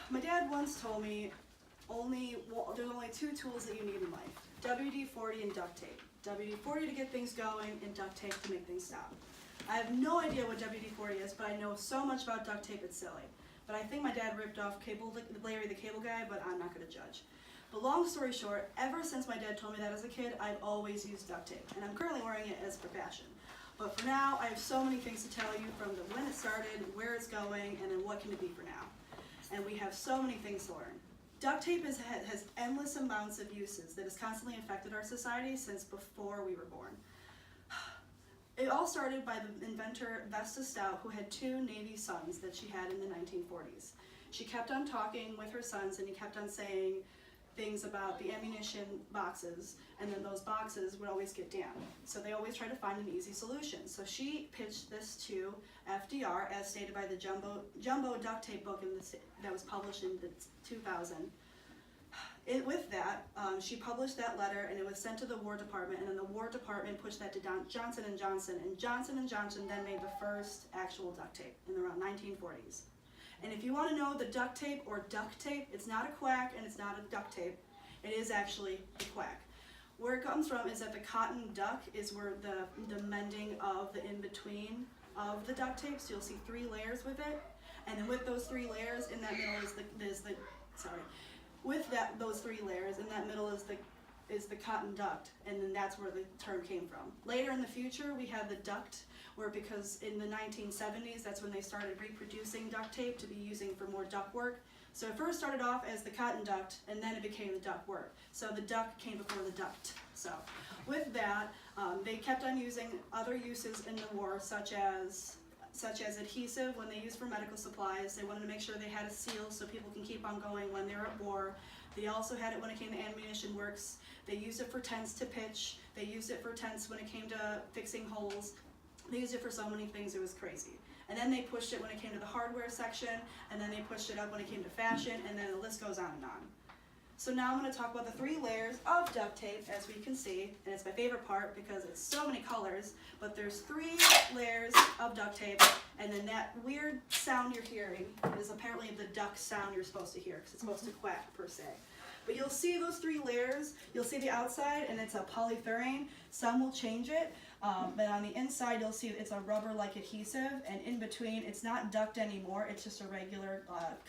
My dad once told me there's only two tools that you need in life: WD-40 and duct tape. WD-40 to get things going and duct tape to make things stop. I have no idea what WD-40 is, but I know so much about duct tape it's silly. But I think my dad ripped off Larry the Cable Guy, but I'm not going to judge. But long story short, ever since my dad told me that as a kid, I've always used duct tape, and I'm currently wearing it as for fashion. But for now, I have so many things to tell you, from when it started, where it's going, and then what can it be for now. And we have so many things to learn. Duct tape has endless amounts of uses that has constantly affected our society since before we were born. It all started by the inventor Vesta Stout, who had two Navy sons that she had in the 1940s. She kept on talking with her sons, and he kept on saying things about the ammunition boxes, and then those boxes would always get damp. So they always tried to find an easy solution. So she pitched this to FDR, as stated by the Jumbo Duct Tape book that was published in 2000. With that, she published that letter, and it was sent to the War Department, and then the War Department pushed that to Johnson & Johnson, and Johnson & Johnson then made the first actual duct tape in the around 1940s. And if you want to know the duct tape or duct tape, it's not a quack and it's not a duct tape. It is actually a quack. Where it comes from is that the cotton duck is where the mending of the in-between of the duct tape. So you'll see 3 layers with it. And then with those 3 layers, in that middle those 3 layers, in that middle is the cotton duct, and then that's where the term came from. Later in the future, we had the duct, because in the 1970s, that's when they started reproducing duct tape to be using for more duct work. So it first started off as the cotton duct, and then it became the duct work. So the duct came before the duct. So with that, they kept on using other uses in the war, such as adhesive when they used for medical supplies. They wanted to make sure they had a seal so people can keep on going when they're at war. They also had it when it came to ammunition works. They used it for tents to pitch. They used it for tents when it came to fixing holes. They used it for so many things, it was crazy. And then they pushed it when it came to the hardware section, and then they pushed it up when it came to fashion, and then the list goes on and on. So now I'm going to talk about the 3 layers of duct tape, as we can see, and it's my favorite part because it's so many colors, but there's 3 layers of duct tape, and then that weird sound you're hearing is apparently the duck sound you're supposed to hear, because it's supposed to quack, per se. But you'll see those 3 layers. You'll see the outside, and it's a polyurethane. Some will change it, but on the inside you'll see it's a rubber-like adhesive, and in between it's not duct anymore, it's just a regular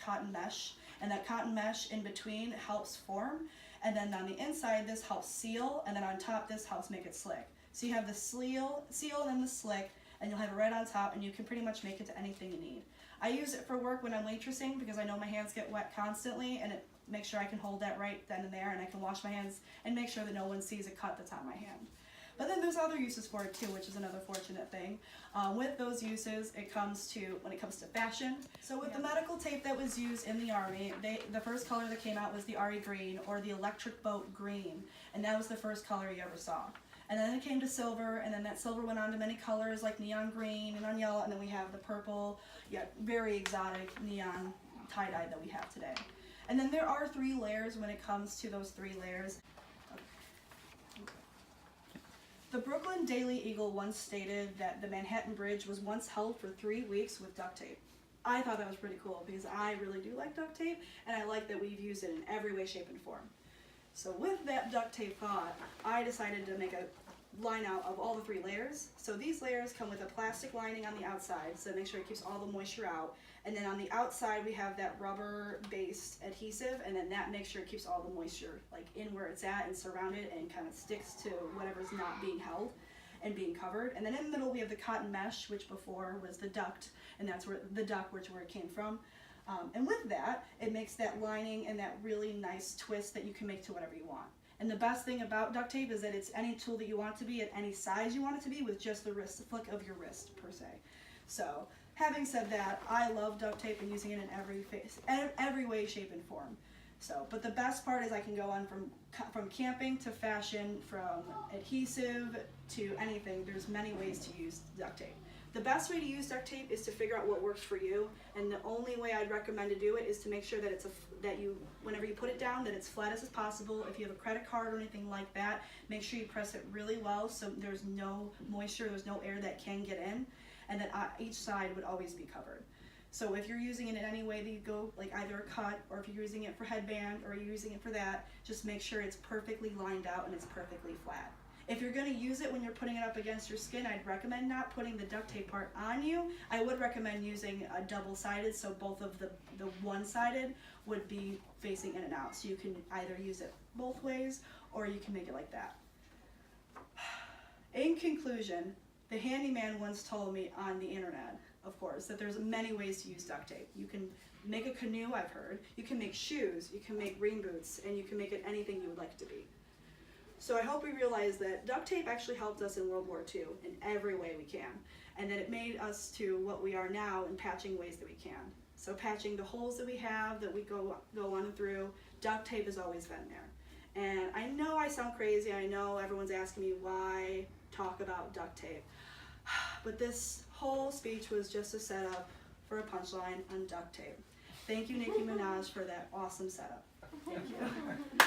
cotton mesh. And that cotton mesh in between helps form, and then on the inside this helps seal, and then on top this helps make it slick. So you have the seal and then the slick, and you'll have it right on top, and you can pretty much make it to anything you need. I use it for work when I'm waitressing because I know my hands get wet constantly, and it makes sure I can hold that right then and there, and I can wash my hands and make sure that no one sees a cut that's on my hand. But then there's other uses for it too, which is another fortunate thing. With those uses, when it comes to fashion. So with the medical tape that was used in the Army, the first color that came out was the RE green, or the electric boat green, and that was the first color you ever saw. And then it came to silver, and then that silver went on to many colors like neon green, neon yellow, and then we have the purple, very exotic neon tie-dye that we have today. And then there are 3 layers when it comes to those 3 layers. The Brooklyn Daily Eagle once stated that the Manhattan Bridge was once held for 3 weeks with duct tape. I thought that was pretty cool because I really do like duct tape, and I like that we've used it in every way, shape, and form. So with that duct tape thought, I decided to make a line out of all the 3 layers. So these layers come with a plastic lining on the outside, so make sure it keeps all the moisture out. And then on the outside we have that rubber-based adhesive, and then that makes sure it keeps all the moisture in where it's at and surrounded, and kind of sticks to whatever's not being held and being covered. And then in the middle we have the cotton mesh, which before was the duct, and that's where the duct, where it came from. And with that, it makes that lining and that really nice twist that you can make to whatever you want. And the best thing about duct tape is that it's any tool that you want it to be, at any size you want it to be, with just the flick of your wrist, per se. So, having said that, I love duct tape and using it in every way, shape, and form. So, but the best part is I can go on from camping to fashion, from adhesive to anything. There's many ways to use duct tape. The best way to use duct tape is to figure out what works for you, and the only way I'd recommend to do it is to make sure that whenever you put it down, that it's flat as possible. If you have a credit card or anything like that, make sure you press it really well so there's no moisture, there's no air that can get in, and that each side would always be covered. So if you're using it in any way that you go, like either a cut, or if you're using it for headband, or you're using it for that, just make sure it's perfectly lined out and it's perfectly flat. If you're going to use it when you're putting it up against your skin, I'd recommend not putting the duct tape part on you. I would recommend using a double-sided, so both of the one-sided would be facing in and out. So you can either use it both ways, or you can make it like that. In conclusion, the handyman once told me on the internet, of course, that there's many ways to use duct tape. You can make a canoe, I've heard. You can make shoes, you can make rain boots, and you can make it anything you would like it to be. So I hope we realize that duct tape actually helped us in World War II in every way we can, and that it made us to what we are now in patching ways that we can. So patching the holes that we have, that we go on and through, duct tape has always been there. And I know I sound crazy, I know everyone's asking me why talk about duct tape, but this whole speech was just a setup for a punchline on duct tape. Thank you, Nicki Minaj, for that awesome setup. Thank you.